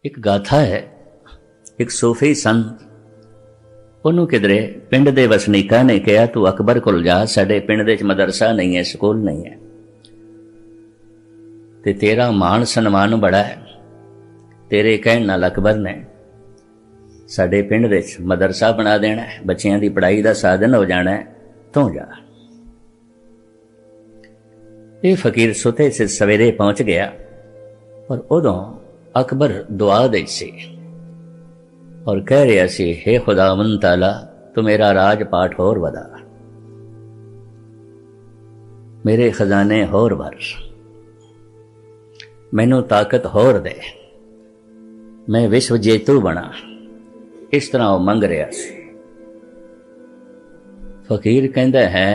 एक गाथा है, एक सूफी संत ਉਹਨੂੰ किधरे पिंड के वसनीकां ने कहा तू अकबर कोल जा, साडे पिंड दे मदरसा नहीं है, स्कूल नहीं है, ते तेरा मान सन्मान बड़ा है, तेरे कहण नाल अकबर ने साडे पिंड दे मदरसा बना देना है, बच्चियां दी पढ़ाई का साधन हो जाना है, तू जा। ये फकीर सुते से सवेरे पहुंच गया और उदों अकबर दुआ दे सी और कह रहा सी, हे खुदावंद ताला तू मेरा राज पाठ होर वधा, मेरे खजाने होर भर, मैनू ताकत होर दे, मैं विश्व जेतू बना। इस तरह वह मंग रहा सी। फकीर कहता है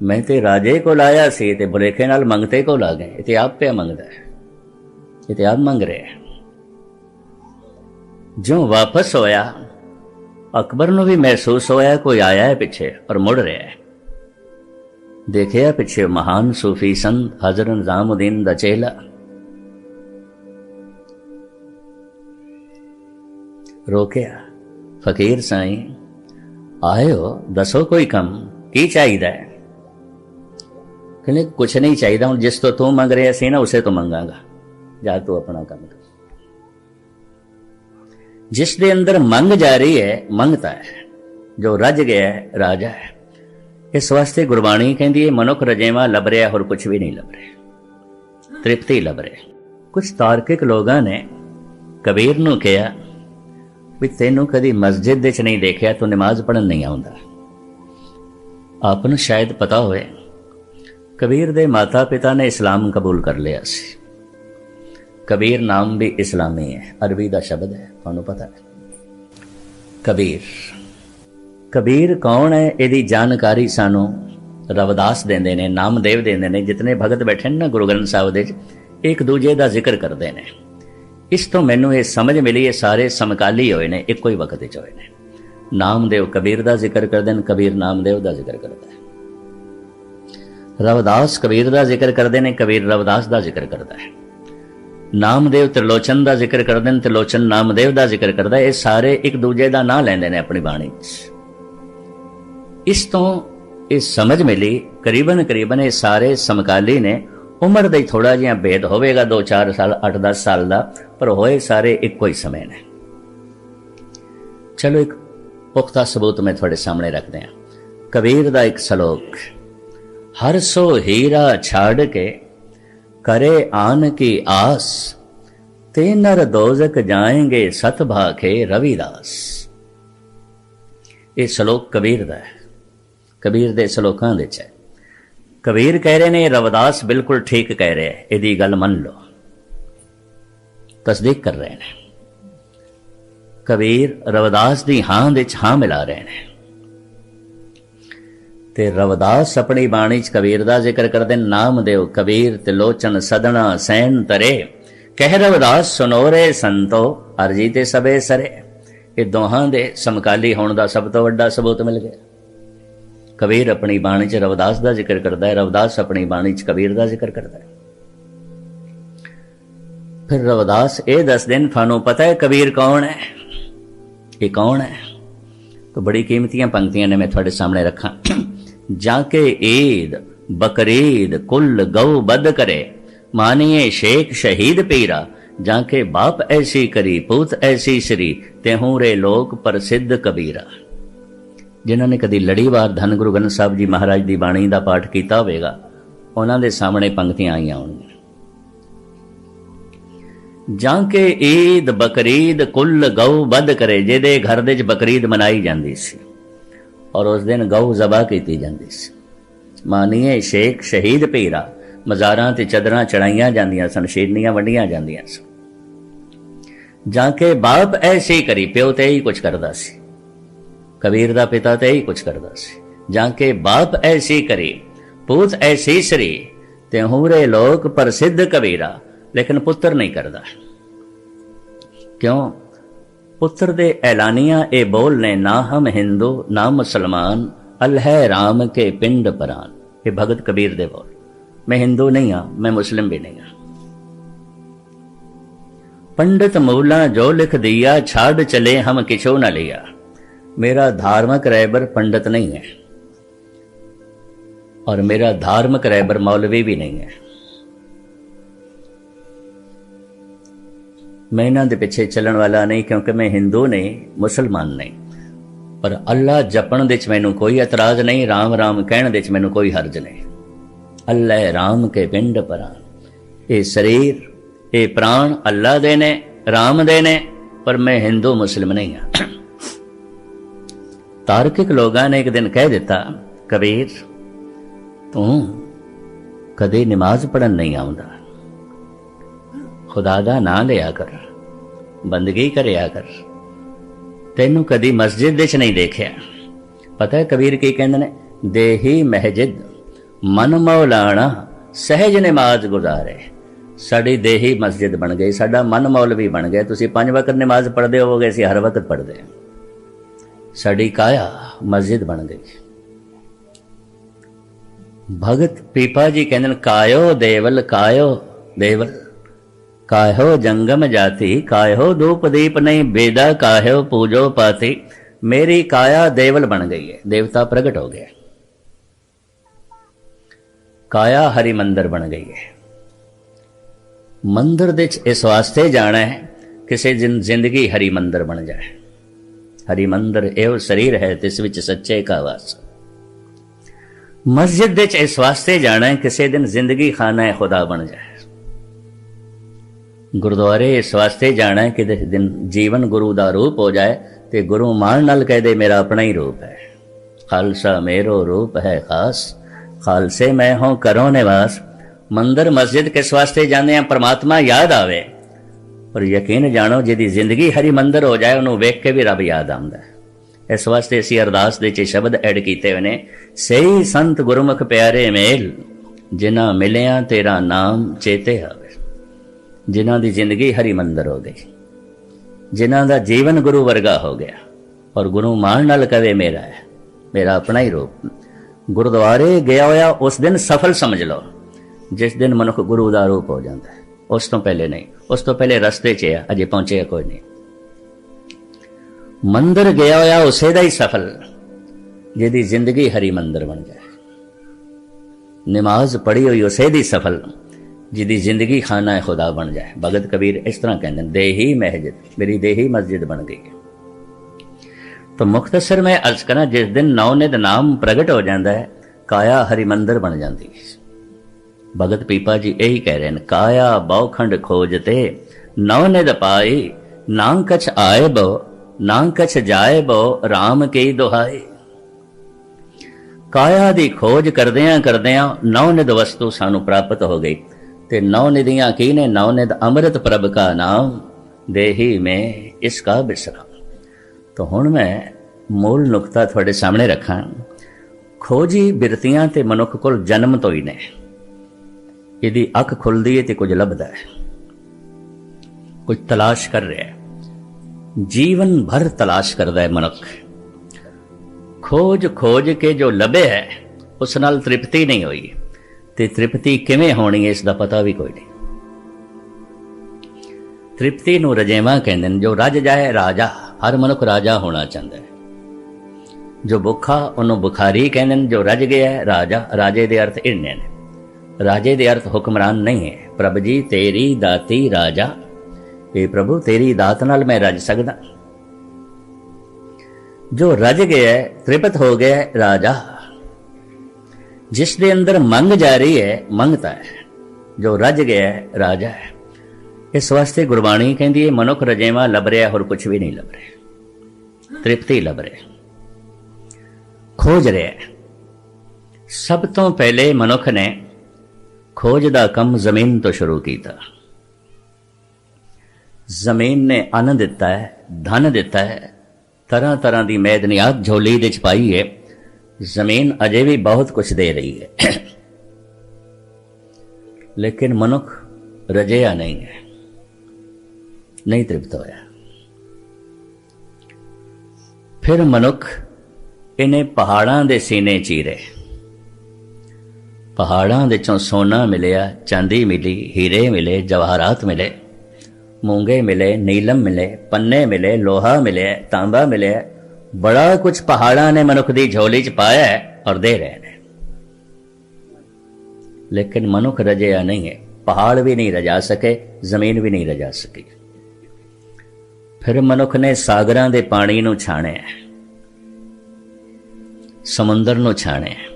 मैं ते राजे को लाया सी ते बुलेखे नाल मंगते को ला गए, ये आप पे मंगदा है, ये आप मंग रहे हैं। जो वापस होया अकबर नूं भी महसूस होया कोई आया है पिछे और मुड़ रहा है। देखिया पिछे महान सूफी संत हजरत निजामुद्दीन दा चेला। रोकिया, फकीर साईं आए हो, दसो कोई कम की चाहिए है? कहने कुछ नहीं चाहिए, हूँ जिस तो तू मंग रहा सी ना उसे तो मंगांगा, जा तू अपना काम कर। जिस दे अंदर मंग जा रही है मंगता है, जो रज गया है राजा है। इस वास्ते गुरबाणी कहती है मनुख रजेवा लभ रहा और कुछ भी नहीं लभ रहा, तृप्ति लभ रहे। कुछ तार्किक लोगों ने कबीर नूं कहा भी तेनों कदी मस्जिद विच नहीं देखा तो नमाज पढ़न नहीं आउंदा। आपनूं शायद पता होए कबीर दे माता पिता ने इस्लाम कबूल कर लिया सी। कबीर नाम भी इस्लामी है, अरबी का शब्द है, तुहानूं पता है। कबीर कबीर कौन है, यदी जानकारी सानू रविदास देंदे ने, नामदेव देंदे ने। जितने भगत बैठे ना गुरु ग्रंथ साहिब दे एक दूजे का जिक्र करते हैं। इस तो मैनू ये समझ मिली ये सारे समकाली होए ने, एको ही वक्त च होए ने। नामदेव कबीर का जिक्र करते हैं, कबीर नामदेव का जिक्र करता है। रविदास कबीर का जिक्र करते हैं, कबीर रविदास का जिक्र करता है। नामदेव त्रिलोचन का जिक्र करते हैं, त्रिलोचन नामदेव का जिक्र करता है। ये सारे एक दूजे का नाम लेंदे ने अपनी बाणी। इस तो ये समझ मिली करीबन करीबन ये सारे समकाली ने। उम्र का थोड़ा जिहा भेद होवेगा, 2-4 साल 8-10 साल का, पर होए सारे एको ही समय ने। चलो एक पुख्ता सबूत मैं थोड़े सामने रखते हैं। कबीर का एक सलोक, हर सो हीरा छाड़ के करे आन की आस, ते नर दोजक जाएंगे सत भाखे रविदास। ये सलोक कबीर का है, कबीर दे सलोकां दे है। कबीर कह रहे ने रविदास बिल्कुल ठीक कह रहे हैं, यदि गल मन लो, तस्दीक कर रहे हैं। कबीर रविदास दी हां दे हां मिला रहे हैं। ते रविदास अपनी बाणी च कबीर का जिक्र करते। नामदेव कबीर त्रिलोचन सदना सैन तरे, कह रविदास सुनोरे संतो अर्जी ते सबे सरे। ये दोहां दे समकाली होने का सब तो वड्डा सबूत मिल गया। कबीर अपनी बाणी च रविदास का जिक्र करता है, रविदास अपनी बाणी च कबीर का जिक्र करता है। फिर रविदास ये दस दिन थानू पता है कबीर कौन है, ये कौन है? तो बड़ी कीमतियां पंक्तियां ने मैं थोड़े सामने रखा। जाके ईद बकरीद कुल गौ बद करे, मानिए शेख शहीद पीरा। जाके बाप ऐसी करी पूत ऐसी श्री, तेहू रे लोक प्रसिद्ध कबीरा। जिन्होंने कदी लड़ीवार धन गुरु ग्रंथ साहिब जी महाराज की बाणी का पाठ किया होगा, उन्होंने सामने पंक्तियां आईयां होणगियां। जाके ईद बकरीद कुल गौ बद करे, जिहदे घर दे बकरीद मनाई जाती सी और उस दिन गौ जबा की जाती सी। मानिए शेख शहीद पीरा, मज़ारां ते चदरां चढ़ाइया जांदियां सन, शेरनियां वंडियां जांदियां सन। जाके बाप ऐसी करी, प्यो ते ही कुछ करदा सी, कबीर दा पिता ते ही कुछ करदा सी। जाके बाप ऐसी करी पूत ऐसी श्री, तेहूरे लोक प्रसिद्ध कबीरा। लेकिन पुत्र नहीं करदा, क्यों? पुत्र दे ऐलानिया ए बोल ने, ना हम हिंदू ना मुसलमान, अल्लाह राम के पिंड परान। ये भगत कबीर दे बोल। मैं हिंदू नहीं हाँ, मैं मुस्लिम भी नहीं हाँ। पंडित मूला जो लिख दिया, छाड़ चले हम किछो न लिया। मेरा धार्मिक रहबर पंडित नहीं है और मेरा धार्मिक रहबर मौलवी भी नहीं है। मैं इन्हां दे पिछे चलण वाला नहीं, क्योंकि मैं हिंदू नहीं, मुसलमान नहीं। पर अल्लाह जपण दे च मैनू कोई एतराज नहीं, राम राम कहण दे च मैनू कोई हर्ज नहीं। अल्लाह राम के पिंड परान, ये शरीर ये प्राण अल्लाह दे ने, राम दे ने, पर मैं हिंदू मुस्लिम नहीं हाँ। तार्किक लोगों ने एक दिन कह दिता, कबीर तू कदे नमाज पढ़न नहीं आउंदा, खुदा दा ना लिया कर, बंदगी करया कर, तेनू कदी मस्जिद विच नहीं देखिया। पता है कबीर की कहंदे ने, देही महजिद मन मौलाना सहज नमाज गुजारे। साड़ी देही मस्जिद बन गई, साडा मन मौलवी बन गया। तुसीं 5 वक्त नमाज पढ़दे होवोगे, असीं हर वक्त पढ़दे। साड़ी काया मस्जिद बन गई। भगत पीपा जी कहंदे ने, कायो देवल कायो देवल, काहो जंगम जाति, काहो धूप दीप नहीं बेदा, काहो पूजो पाती। मेरी काया देवल बन गई है, देवता प्रगट हो गया। काया हरि मंदिर बन गई है। मंदिर दे इस वास्ते जाना है किसी दिन जिंदगी हरि मंदिर बन जाए। हरि मंदिर एवं शरीर है तिस विच सच्चे का वास। मस्जिद दे इस वास्ते जाना है किसी दिन जिंदगी खाना है खुदा बन जाए। गुरुद्वारे इस वास्ते जाना है कि दिन जीवन गुरु दा रूप हो जाए, तो गुरु मान नाल कह दे मेरा अपना ही रूप है। खालसा मेरो रूप है खास, खालसे मैं हूं करो निवास। मंदिर मस्जिद किस वास्ते जाने हैं, परमात्मा याद आवे। और यकीन जानो जिहदी जिंदगी हरि मंदिर हो जाए, उन्होंने वेख के भी रब याद आंदा है। इस वास्ते असीं अरदास दे च शब्द ऐड कीते हुए ने, सही संत गुरमुख प्यारे मेल, जिन्हां मिलिया तेरा नाम चेते आवे। जिन्हां दी जिंदगी हरि मंदिर हो गई, जिन्हां दा जीवन गुरु वर्गा हो गया, और गुरु मान नाल कहे मेरा है, मेरा अपना ही रूप। गुरुद्वारे गया होया उस दिन सफल समझ लो, जिस दिन मनुख गुरु दा रूप हो जाता है। उस तो पहले नहीं, उस तो पहले रस्ते च है, अजे पहुंचे कोई नहीं। मंदिर गया होया उसे दा ही सफल, जिहदी जिंदगी हरि मंदिर बन जाए। नमाज पढ़ी हुई उसे दी सफल, जिहदी जिंदगी खाना है खुदा बन जाए। भगत कबीर इस तरह कहते हैं, देही महजिद, मेरी देही मस्जिद बन गई है। तो मुख्तसर में अर्ज करा, जिस दिन नौनिध नाम प्रगट हो जाता है, काया हरि मंदिर बन जाती है। भगत पीपा जी यही कह रहे हैं, काया बहुखंड खोजते नौनिध पाई, ना कछ आए बो ना कछ जाए बो, राम की दुहाई। काया दी खोज करदियां करदियां नौनिध वस्तु सानू प्राप्त हो गई। ते नौनिधियां की ने, नौनिध अमृत प्रभ का नाम, देही में इसका विश्राम। तो हुण मैं मूल नुकता थोड़े सामने रखा। खोजी बिरतियां ते मनुख कोल जन्म तो ही ने, यदि अख खुलदी है तो कुछ लभदा है, कुछ तलाश कर रहा है। जीवन भर तलाश करता है मनुख। खोज खोज के जो लभे है उस नाल तृप्ति नहीं हुई, ते तृप्ति किवें होनी है इसका पता भी कोई नहीं। तृप्ति नूं रजेवा कहंदे ने, जो रज जाए राजा। हर मनुख राजा होना चाहता है। जो भुखा उन्होंने बुखारी कहंदे ने, जो रज गया है राजा। राजे दे अर्थ इन्ने ने, राजे दे अर्थ हुक्मरान नहीं है। प्रभ जी तेरी दाती राजा, ये प्रभु तेरी दात नाल मैं रज सकदा। जो रज गया है, तृप्त हो गया है राजा। जिस दे अंदर मंग जा रही है मंगता है, जो रज गया है राजा है। इस वास्ते गुरबाणी कहती है, मनुख रजेवा लभ रहा होर कुछ भी नहीं लभ रहा, तृप्ति लभ रहा, खोज रहा है। सब तो पहले मनुख ने खोज दा कम जमीन तो शुरू किया। जमीन ने अन्न दिता है, धन दिता है, तरह तरह की मैदनियात झोली दे पाई है। जमीन अजे भी बहुत कुछ दे रही है, लेकिन मनुख रजया नहीं है, नहीं तृप्त होया। फिर मनुख इन्हें पहाड़ां दे सीने चीरे। पहाड़ां दे चों सोना मिलिया, चांदी मिली, हीरे मिले, जवाहरात मिले। मूंगे मिले, नीलम मिले, पन्ने मिले, लोहा मिले, तांबा मिले, बड़ा कुछ पहाड़ा ने मनुख दी झोली च पाया है और दे रहे हैं। लेकिन मनुख रजया नहीं है। पहाड़ भी नहीं रजा सके, जमीन भी नहीं रजा सकी। फिर मनुख ने सागरां दे पानी नूं छाणिया, समुंदर नूं छाणिया,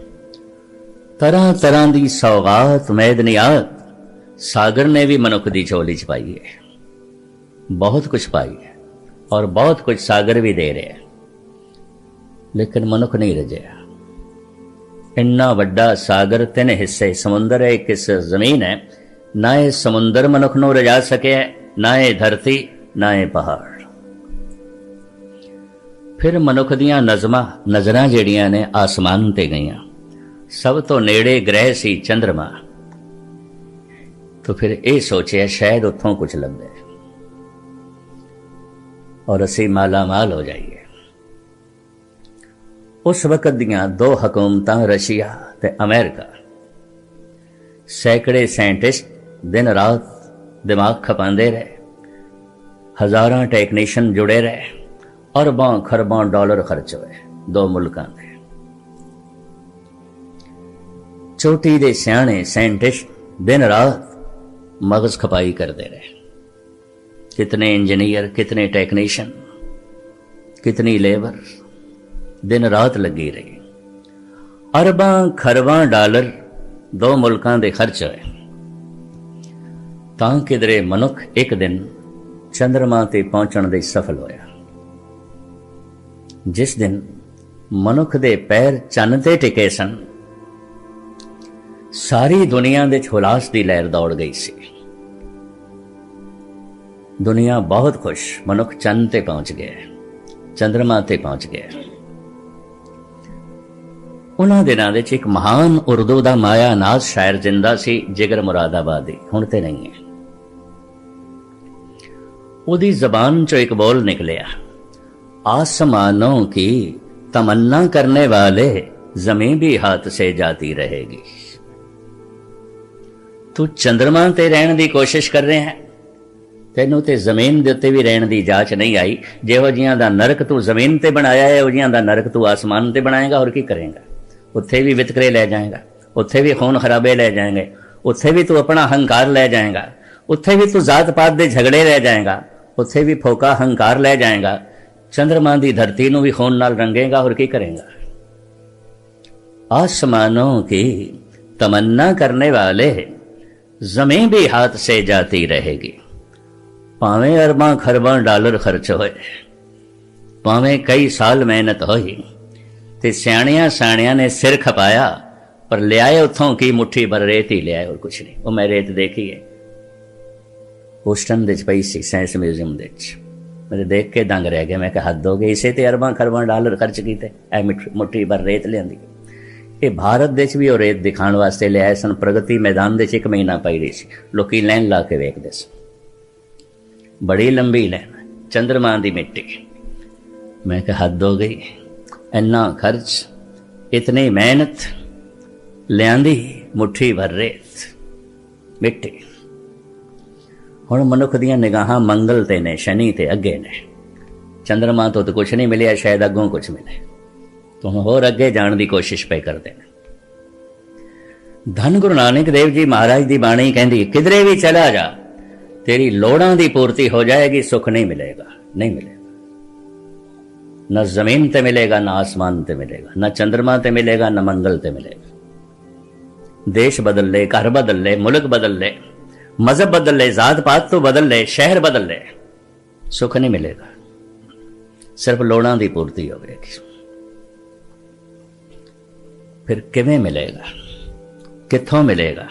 तरह तरह की सौगात मैदनियात सागर ने भी मनुख की झोली च पाई है। बहुत कुछ पाई है और बहुत कुछ सागर भी दे रहे हैं, लेकिन मनुख नहीं रजया। इन्ना वड्डा सागर, 3 हिस्से समुंदर है, 1 हिस्सा जमीन है। ना ये समुंदर मनुख नूं रजा सके, ना ये धरती, ना ये पहाड़। फिर मनुख दियां नज़रां जिहड़ियां ने आसमान ते गईयां। सब तो नेड़े ग्रह सी चंद्रमा। तो फिर ये सोचिया शायद उत्थों कुछ लभे और असी माला माल हो जाइए। उस वक्त दियां 2 हुकूमतां रशिया ते अमेरिका, सैकड़े साइंटिस्ट दिन रात दिमाग खपांदे रहे, हज़ारां टेक्नीशियन जुड़े रहे, अरबां खरबां डॉलर खर्च हुए 2 मुल्कां दे। चोटी दे सियाणे साइंटिस्ट दिन रात मगज खपाई करते रहे। कितने इंजीनियर, कितने टेक्नीशियन, कितनी लेबर दिन रात लगी रही। अरबां खरबां डॉलर 2 मुल्कां दे खर्च होए तां किधरे मनुख एक दिन चंद्रमा ते पहुंचण दे सफल होया। जिस दिन मनुख दे पैर चंद ते टिके सन, सारी दुनिया दे हुलास दी लहर दौड़ गई सी। दुनिया बहुत खुश, मनुख चंद ते पहुंच गया, चंद्रमा ते पहुंच गया। उन्हां दिनां दे एक महान उर्दू दा माया नाज शायर जिंदा सी, जिगर मुरादाबादी, हुण ते नहीं है। उहदी जबान चो एक बोल निकलिया, आसमानों की तमन्ना करने वाले जमीन भी हाथ से जाती रहेगी। तू चंद्रमा ते रहने की कोशिश कर रहे हैं, तेनों ते जमीन दे उत्ते भी रहने की जांच नहीं आई। जिहो जिहां दा नरक तू जमीन ते बनाया है, उहो जिहां दा नरक तू आसमान ते बनाएगा। और की करेगा? उत्थे भी वितकरे ले जाएगा, उत्थे भी खून खराबे ले जाएंगे, उत्थे भी तू अपना हंकार ले जाएगा, उत्थे भी तू जात पात दे झगड़े ले जाएगा, उत्थे भी फोका हंकार ले जाएगा। चंद्रमा दी धरती नूं भी खून नाल रंगेगा। और की करेगा? आसमानों की तमन्ना करने वाले जमीन भी हाथ से जाती रहेगी। भावें अरबां खरबां डॉलर खर्च होए, भावें कई साल मेहनत होई, ते सियाणियां साणियां ने सिर खपाया, पर लियाए उथों की मुट्ठी भर रेत ही लियाए और कुछ नहीं। वो मैं रेत देखी है, ह्यूस्टन दे पई सी साइंस म्यूजियम दे। मेरे देख के दंग रह गया। मैं कहा हद हो गई, इसे ते अरबां खरबां डॉलर खर्च कीते, ऐ मुट्ठी भर रेत लियांदी। ये भारत देश भी वो रेत दिखाने वास्ते लियाए सन। प्रगति मैदान दे 1 महीना पई रही सी, लोकी लैन ला के वेखदे सन। बड़ी लंबी लैन, चंद्रमा दी मिट्टी। मैं कहा हद हो गई, इन्ना खर्च, इतनी मेहनत, लियांदी मुट्ठी भर रेत मिट्टी। हुण मनुख दियां निगाहां मंगल ते ने, शनि ते अगे ने। चंद्रमा तो कुछ नहीं मिलिया, शायद अगों कुछ मिले, तो हम होर अगे जाने की कोशिश पे करते हैं। धन गुरु नानक देव जी महाराज की बाणी कहती, किधरे भी चला जा, तेरी लोड़ां की पूर्ति हो जाएगी, सुख नहीं मिलेगा, नहीं मिलेगा। न जमीन ते मिलेगा, न आसमान ते मिलेगा, न चंद्रमा ते मिलेगा, न मंगल ते मिलेगा। देश बदल ले, घर बदल ले, मुल्क बदल ले, मजहब बदल ले, जात पात तो बदल ले, शहर बदल ले, सुख नहीं मिलेगा। सिर्फ लोड़ां की पूर्ति होगी। फिर किवें मिलेगा, कित्थों मिलेगा?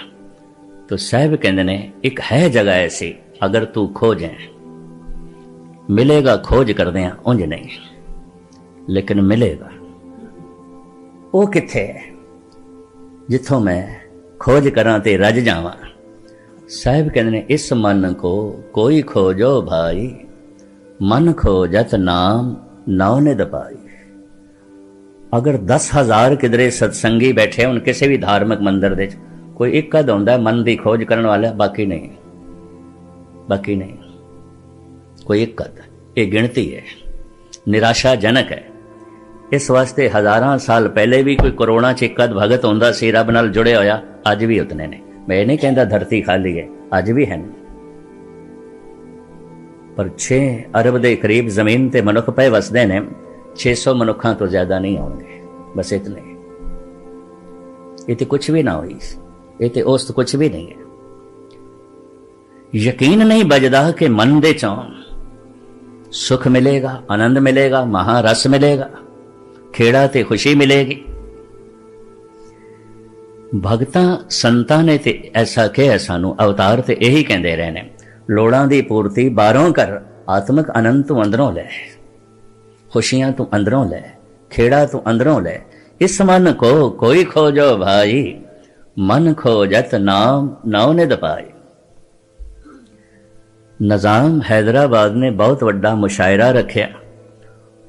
तो साहब कहते ने, एक है जगह ऐसी, अगर तू खोजें मिलेगा। खोज करदे हैं उंज नहीं, लेकिन मिलेगा। वो कित्थे है जिथों मैं खोज करां ते रज जावां? साहब कहते ने, इस मन को कोई खोजो भाई, मन खोजत नाम नाव निध पाई। अगर 10,000 किधरे सत्संगी बैठे होन किसी भी धार्मिक मंदिर दे, कोई एक कद होंदा मन की खोज करने वाला, बाकी नहीं, बाकी नहीं। कोई एक कद, ये गिणती है, निराशाजनक है। इस वास्ते हज़ारां साल पहले भी कोई करोड़ां च एक भगत होंदा सी, रब नाल जुड़े होया, अज भी उतने ने। मैं ये नहीं कहता धरती खाली है, अज भी है, पर 6 अरब के करीब जमीन ते मनुख पे वसदे ने, 600 मनुखों तो ज्यादा नहीं होंगे, बस इतने। ये तो कुछ भी ना हुई, ये तो औसत कुछ भी नहीं है। यकीन नहीं बजदा कि मन दे चों सुख मिलेगा, आनंद मिलेगा, महारस मिलेगा, खेड़ा ते खुशी मिलेगी। भगतां संतां ने ते ऐसा कहा सानू, अवतार ते यही कहते रहे ने, लोड़ां दी पूर्ति बाहरों कर, आत्मक आनंद तू अंदरों लै, खुशियां तू अंदरों लै, खेड़ा तू अंदरों लै। इस मन को कोई खोजो भाई, मन खोजत नाम नौ निध पाई। निजाम हैदराबाद ने बहुत वड्डा मुशायरा रखिया,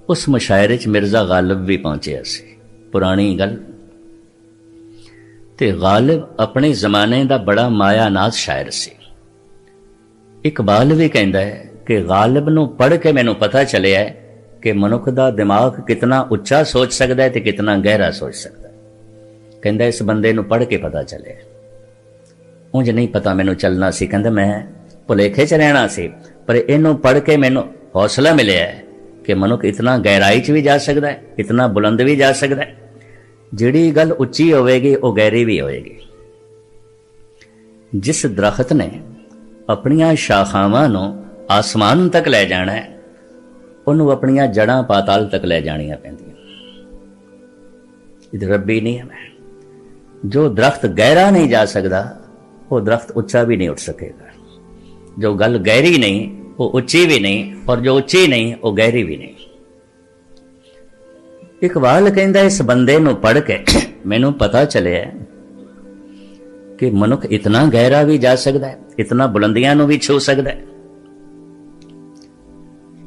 उस मुशायरे च मिर्जा गालिब भी पहुंचे सी। पुरानी गल ते गालिब अपने जमाने का बड़ा मायानाज शायर सी। इकबाल भी कहता है कि गालिब नूं पढ़ के मैनूं पता चलिया है कि मनुख का दिमाग कितना उच्चा सोच सकता है तो कितना गहरा सोच सकता है। कहता इस बंदे नूं पढ़ के पता चलिया, उंज नहीं पता मैनूं चलना सी, कहता मैं भुलेखे च रहना सी, पर इनू पढ़ के मैनूं हौसला मिलिया है कि मनुख इतना गहराई च भी जा सकता है, इतना बुलंद भी जा सकता है। जिहड़ी गल उच्ची होवेगी वो गहरी भी होएगी। जिस दरख्त ने अपनियां शाखावां नूं आसमान तक लै जाना है, उन्होंने अपनियां जड़ां पाताल तक लै जानियां पैंदियां। ये रब्बी नियम है। जो दरख्त गहरा नहीं जा सकता वो दरख्त उच्चा भी नहीं उठ सकेगा। जो गल गहरी नहीं वो उच्ची भी नहीं, और जो उच्ची नहीं वो गहरी भी नहीं। इकबाल कहता इस बंदे नूं पढ़ के मैनूं पता चलिया कि मनुख इतना गहरा भी जा सकता है, इतना बुलंदियां नूं भी छू सकता है,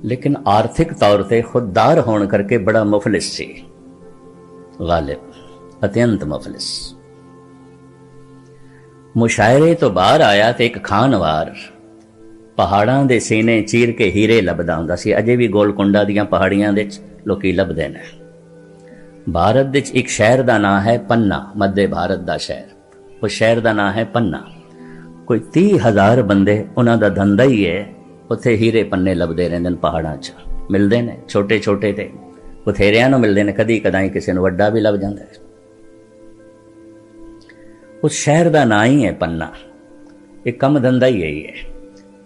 लेकिन आर्थिक तौर पर खुददार होने करके बड़ा मुफलिस सी गालिब, अत्यंत मुफलिस। मुशायरे तो बाहर आया तो एक खानवार पहाड़ां दे सीने चीर के हीरे लभदा हुंदा सी। अजे भी गोलकुंडा दियां पहाड़ियां दे लोकी लभदे ने। भारत दे एक शहर दा नाम है पन्ना, मध्य भारत दा शहर, उस शहर दा नाम है पन्ना। कोई 30,000 बंदे उन्हां दा धंधा ही है, उत्थे हीरे पन्ने लभदे रहिंदे ने, पहाड़ां च मिलदे ने, छोटे छोटे ते बथेरियां नूं मिलदे ने, कदी कदाई किसी नूं वड्डा भी लभ जांदा है। उस शहर दा नाम ही है पन्ना। एक कम धंधा ही यही है।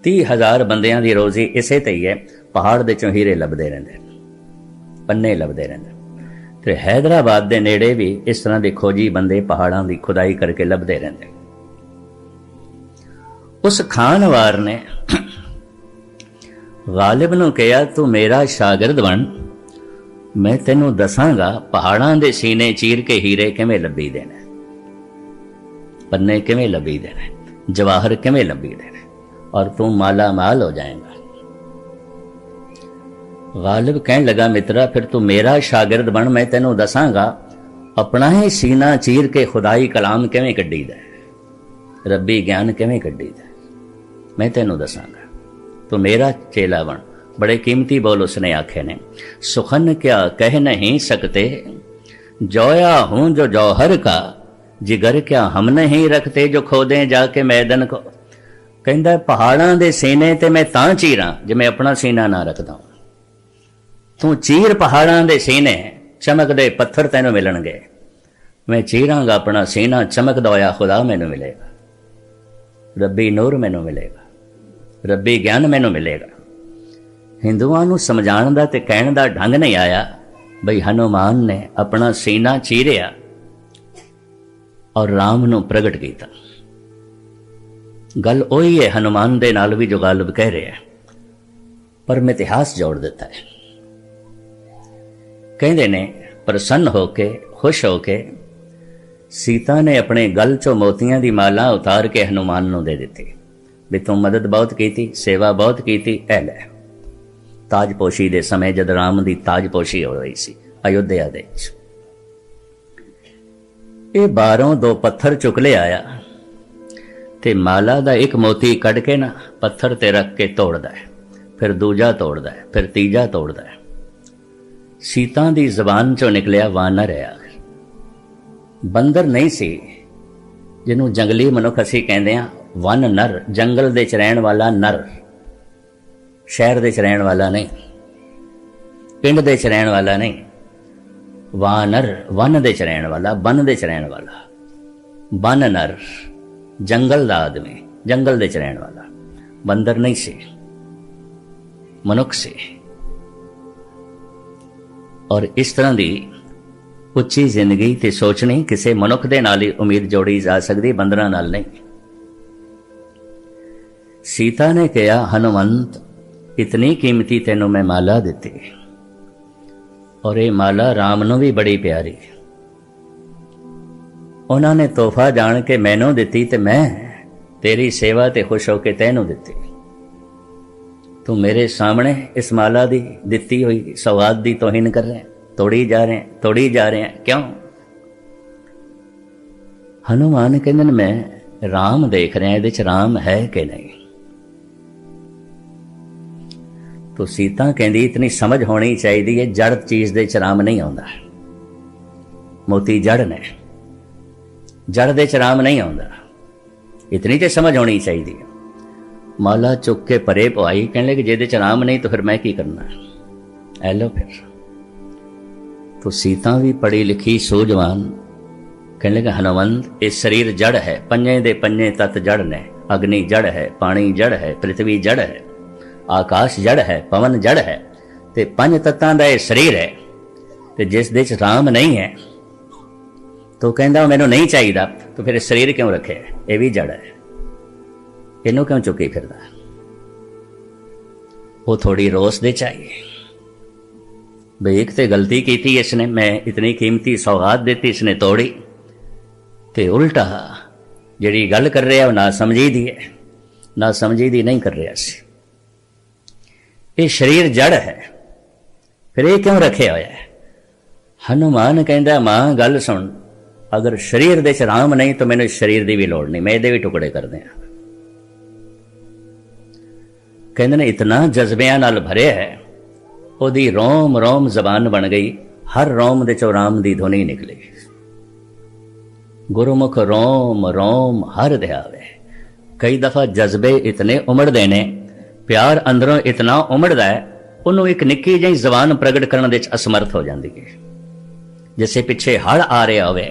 30,000 बंदियां दी रोजी इसे ते ही है, पहाड़ दे चों हीरे लभदे रहिंदे, पन्ने लभदे रहिंदे। ते हैदराबाद दे नेड़े भी इस तरह के खोजी बंदे पहाड़ां दी खुदाई करके लभदे रहिंदे। उस खानवार ने गालिब नूं कहा तू मेरा शागिर्द बन, मैं तेनूं दसांगा पहाड़ां दे सीने चीर के हीरे किवें लभी देने, पन्ने किवें लभी देने, जवाहर किवें लभी देने, और तू माला माल हो जाएगा। गालिब कहने लगा मित्रा फिर तू मेरा शागिर्द बन, मैं तेनों दसांगा अपना ही सीना चीर के खुदाई कलाम किवें कड्डी दा, रब्बी ज्ञान किवें कड्डी दा, मैं तेनों दसांगा, तू मेरा चेला बन। बड़े कीमती बोल उसने आखे ने, सुखन क्या कह नहीं सकते, जोया हूं जो जौहर का, जिगर क्या हम नहीं रखते, जो खोदे जाके मैदन को। कहता पहाड़ां दे सीने ते मैं तां चीरां जे मैं अपना सीना ना रखदा। तू चीर पहाड़ां दे सीने, चमकदे पत्थर तैनूं मिलणगे, मैं चीरांगा अपना सीना, चमकदा होया खुदा मैनूं मिलेगा, रब्बी नूर मैनूं मिलेगा, रब्बी ज्ञान मैनूं मिलेगा। हिंदुआं नूं समझाण दा ते कहण दा ढंग नहीं आया बई हनुमान ने अपना सीना चीरिया और राम नूं प्रगट कीता। गल उही है हनुमान दे नाल भी जो गालिब कह रहे हैं, पर मैं इतिहास जोड़ दिता है। कहते ने प्रसन्न होके खुश होके सीता ने अपने गल चो मोतियां दी माला उतार के हनुमान नूं दे दी, भी तू मदद बहुत की, सेवा बहुत की, ऐ लै। ताजपोशी दे समय जद राम दी ताजपोशी हो रही सी अयोध्या दे, ये बारों 2 पत्थर चुक ले आया ते माला दा एक मोती कढ़ के ना पत्थर ते रख के तोड़दा है, फिर दूजा तोड़दा है, फिर तीजा तोड़दा है। सीता दी जबान चों निकलिया वानर है। बंदर नहीं सी, जिन्हों जंगली मनुख असी कहते हैं वन नर, जंगल दे च रहण वाला नर, शहर दे च रहण वाला नहीं, पिंड दे च रहण वाला नहीं। वानर वन दे च रहण वाला, वन दे च रहण वाला। वन नर जंगल दा आदमी, जंगल दे च रहण वाला। बंदर नहीं सी, मनुख से। और इस तरह की उच्ची जिंदगी ते सोचनी किसी मनुख दे नाल ही उम्मीद जोड़ी जा सकती, बंदरां नाल नहीं। सीता ने कहा, हनुमंत इतनी कीमती तेनों मैं माला दिती, और ये माला राम नूं भी बड़ी प्यारी। उन्होंने तोहफा जान के मैनू दिती ते मैं तेरी सेवा ते खुश होके तैनू दिती। तू मेरे सामने इस माला दी दिती हुई सौगात दी तोहिन कर रहे हैं, तोड़ी जा रहे हैं, तोड़ी जा रहे हैं, क्यों? हनुमान कहते मैं राम देख रहे हैं, इहदे च राम है कि नहीं। तो सीता कहती इतनी समझ होनी चाहिए है, जड़ चीज दे च राम नहीं आउंदा। मोती जड़ ने, जड़ दे च राम नहीं आउंदा, इतनी तो समझ होनी चाहिए। माला चुक के परे पवाई, कहने लगे जेदे च राम नहीं तो फिर मैं की करना। ऐ लो फिर। तो सीता भी पढ़ी लिखी सूझवान, कहने लगे हनुमंत ये शरीर जड़ है, पंजे दे पंजे तत्त जड़ ने। अग्नि जड़ है, पानी जड़ है, पृथ्वी जड़ है, आकाश जड़ है, पवन जड़ है, ते पंज तत्तां दा ये शरीर है। ते जिस दे च राम नहीं है तो कहंदा मैनू नहीं चाहिए, तो फिर शरीर क्यों रखे? ये भी जड़ है, इनू क्यों चुकी फिरदा? वो थोड़ी रोस दे चाहिए बई एक तो गलती की थी इसने, मैं इतनी कीमती सौगात देती इसने तोड़ी, ते उल्टा जिहड़ी गल कर रहा ना समझी दी है, ना समझी दी नहीं कर रहा सी। ये शरीर जड़ है, फिर ये क्यों रखे होया है? हनुमान कहंदा मां गल सुन, अगर शरीर दे च राम नहीं तो मैंने शरीर की भी लोड़ नहीं, मैं इहदे भी टुकड़े कर दें। कहते ने इतना जज्बियां नाल भरे है, ओदी रोम रोम जबान बन गई, हर रोम दे चो राम दी ध्वनि निकली। गुरुमुख रोम रोम हर ध्यावे। कई दफा जज्बे इतने उमड़ते ने, प्यार अंदरों इतना उमड़दा है, उन्होंने एक निक्की जी जबान प्रगट करने दे असमर्थ हो जाती है। जैसे पिछे हड़ आ रहा होवे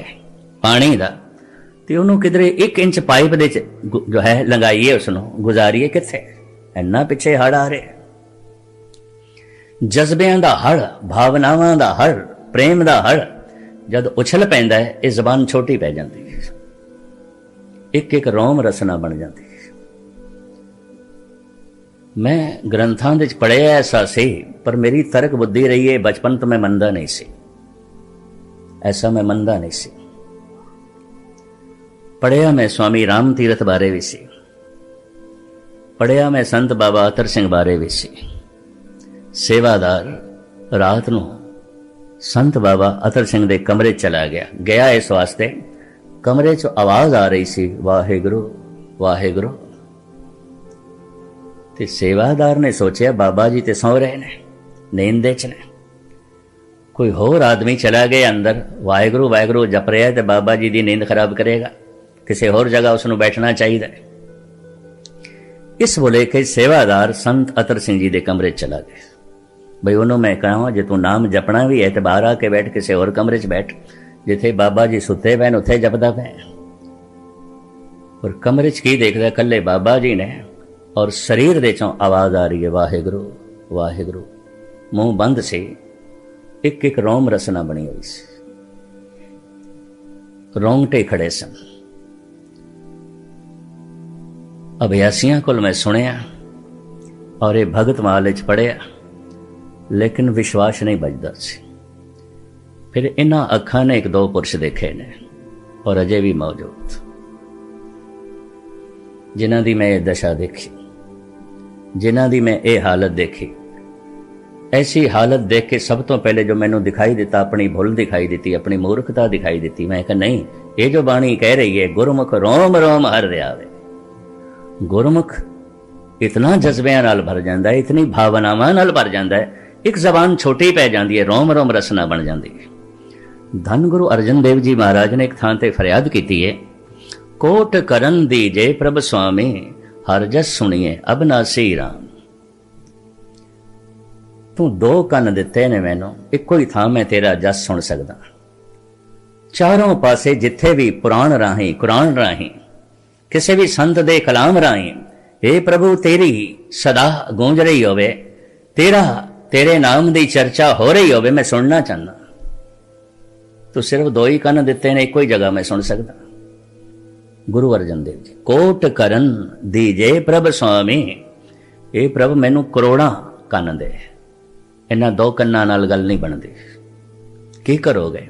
पानी का, तो उन्होंने किधरे 1 इंच पाइप दे जो है लंघाइए, उसनों गुजारिए किथे, इन्ना पिछे हड़ आ रहे। जज्बियां दा हड़, भावनावां दा हड़, प्रेम दा हड़ जद उछल पैंदा है, ये जबान छोटी पै जाती है, एक एक रोम रसना बन जाती है। मैं ग्रंथां दे पढ़िया ऐसा सी, पर मेरी तर्क बुद्धि रही है, बचपन तो मैं मनदा नहीं सी, ऐसा मैं मनदा नहीं सी। पढ़िया मैं स्वामी राम तीरथ बारे भी सी, पढ़िया मैं संत बाबा अतर सिंह बारे भी सी। सेवादार रात नूं संत बाबा अतर सिंह दे कमरे चला गया इस वास्ते, कमरे चो आवाज आ रही सी वाहेगुरु वाहेगुरु। ते सेवादार ने सोचा बाबा जी ते सौ रहे ने, नींद च ने, कोई होर आदमी चला गया अंदर, वाहेगुरु वाहेगुरु जप रहा है, तो बाबा जी की नींद खराब करेगा, किसी होर जगह उसनों बैठना चाहिए। इस बुलेखे सेवादार संत अतर सिंह जी के कमरे चला गया। बई उन्होंने मैं कहा जे तू नाम जपना भी है तो बाहर आके बैठ, किसी होर कमरे च बैठ, जिथे बाबा जी सुते पैन उत्थे जपदा पै। और कमरे च की देखदा, कल्ले बाबा जी ने, और शरीर दे चों आवाज आ रही है वाहेगुरु वाहेगुरु। मुंह बंद से, एक एक रोम रसना बनी हुई सी, रोंगटे खड़े सन। अभ्यासियां कोल मैं सुनिया और ये भगत माल च पढ़िया, लेकिन विश्वास नहीं बजदा सी। फिर इन्हां अखां ने 1-2 पुरुष देखे ने, और अजे भी मौजूद, जिन्हां दी मैं ये दशा देखी, जिन्हां दी मैं ये हालत देखी। ऐसी हालत देख के सब तो पहले जो मैनू दिखाई दिता, अपनी भुल दिखाई दी, अपनी मूर्खता दिखाई दी। मैं कहा नहीं, ये जो बाणी कह रही है गुरुमुख रोम रोम हर रहा है, गुरुमुख इतना जज्बिਆਂ ਨਾਲ भर ਜਾਂਦਾ है, इतनी भावनावां ਨਾਲ भर ਜਾਂਦਾ है, एक जबान छोटी पै जाती है, रोम रोम रसना बन जाती है। धन गुरु अर्जन देव जी महाराज ने एक थां ते फरियाद की है, कोट करन दीजे प्रभ स्वामी हर जस सुनिए अबनासी राम। तू दो कन दिते ने मैनू, इको ही थां मैं तेरा जस सुन सकदा। चारों पासे जिथे भी पुराण राही कुरान राही किसी भी संत दे कलाम राही हे प्रभु तेरी सदा गूंज रही होवे, तेरे नाम दी चर्चा हो रही होवे, मैं सुनना चाहना। तो सिर्फ दो ही कन दिते ने, एक ही जगह मैं सुन सकता। गुरु अर्जन देव जी, कोट करन दीजे प्रभ स्वामी, ये प्रभ मैनू करोड़ा कन दे, इन्हां दो कन्नां नाल गल नहीं बनदी। की करोगे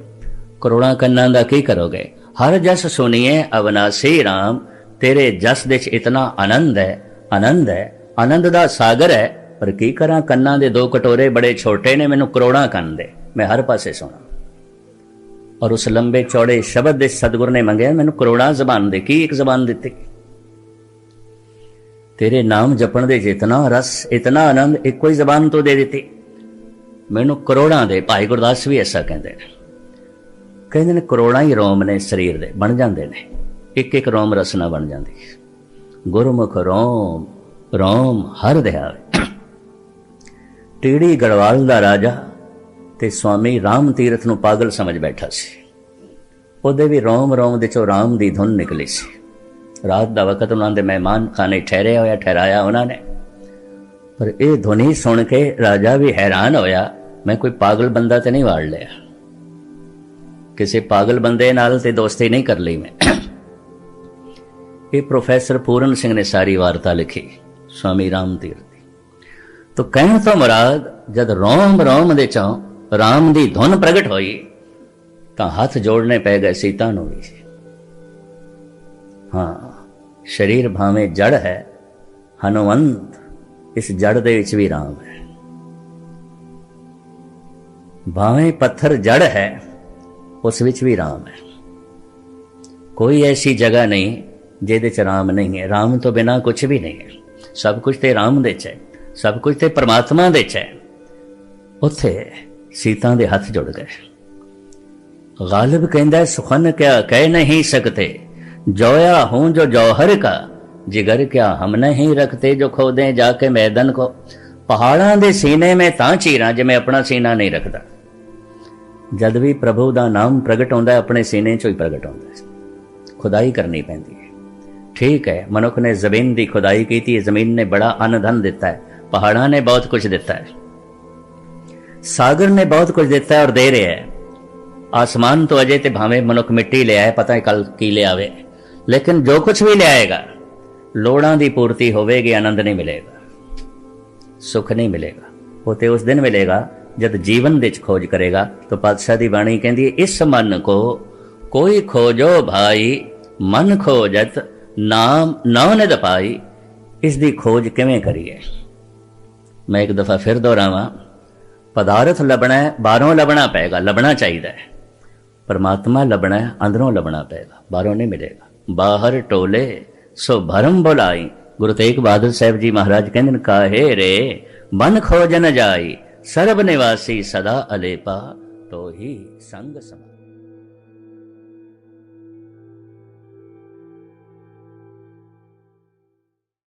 करोड़ा कन्नां दा, की करोगे? हर जस सुनिए अविनाशी राम, तेरे जस दे इतना आनंद है, आनंद है, आनंद दा सागर है, पर की करा कन्नां दे दो कटोरे बड़े छोटे ने, मैनू करोड़ा कन दे, मैं हर पासे सुना। और उस लंबे चौड़े शब्द दे सतगुर ने मंगया, मैनू करोड़ा जबान दे, की एक जबान दिती। तेरे नाम जपण दे इतना रस, इतना आनंद, एक ही जबान तो दे दी, मैनू करोड़ा दे। भाई गुरदास भी ऐसा कहते ने करोड़ा ही रोम ने शरीर दे बन जाते ने, एक एक रोम रसना बन जाती है। गुरमुख रोम रोम हर दयावे। टीड़ी गढ़वाल दा राजा ते स्वामी राम तीरथ नूं पागल समझ बैठा सी, ਉਹਦੇ भी रोम रोम दे चो राम दी धुन निकली सी। रात दा वकत उन्होंने मेहमान खाने ठहरे होया, ठहराया उन्होंने, पर यह धुनी सुन के राजा भी हैरान होया, मैं कोई पागल बंदा तो नहीं वाड़ लिया, किसी पागल बंदे नाल ते दोस्ती नहीं कर ली मैं। ये प्रोफैसर पूरन सिंह ने सारी वार्ता लिखी स्वामी राम तीरथ दी। तो कहने तो मुराद, जब रोम रोम दे चों राम दी धुन प्रगट होई तो हाथ जोड़ने पै गए सीता नूं भी। हाँ, शरीर भावें जड़ है, हनुमंत इस जड़ दे विच भी राम है। भावें पत्थर जड़ है, उस विच भी राम है। कोई ऐसी जगह नहीं जिहदे च राम नहीं है। राम तो बिना कुछ भी नहीं है, सब कुछ तो राम दे च है, सब कुछ तो परमात्मा दे च है। उत्थे सीता दे हाथ जुड़ गए। गालिब कहंदा सुखन क्या कह नहीं सकते, जोया हूं जो जौहर का, जिगर क्या हम नहीं रखते, जो खोदे जाके मैदान को। पहाड़ां दे सीने में तां चीरां जिवें अपना सीना नहीं रखता। जद भी प्रभु दा नाम प्रगट होंदा, अपने सीने चों ही प्रगट होंदा। खुदाई करनी पैंदी है। ठीक है, मनुख ने जमीन की खुदाई की थी, जमीन ने बड़ा अन्न धन दिता है, पहाड़ा ने बहुत कुछ दिता है, सागर ने बहुत कुछ दिता है और दे रहा है। आसमान तो अजे ते भावें मनुख मिट्टी ले आए, पता है कल की ले आवे, लेकिन जो कुछ भी ले आएगा लोड़ां दी पूर्ति होवेगी, आनंद नहीं मिलेगा, सुख नहीं मिलेगा। वो तो उस दिन मिलेगा जब जीवन विच खोज करेगा। तो पातशाह दी बाणी कहती है, इस मन को कोई खोजो भाई, मन खोजत नाम नौ निध पाई। इस दी खोज किवें करिए? मैं एक दफा फिर दोहरावां, पदार्थ लभना है, बाहरों लभना पेगा, लभना चाहिए। परमात्मा लभना है, अंदरों लभना पेगा, बाहरों नहीं मिलेगा। बाहर टोले सो भरम बुलाई। गुरु तेग बहादुर साहब जी महाराज कहंदे, काहे रे मन खोजन जाई, सर्ब निवासी सदा अलेपा, तो ही संग समा।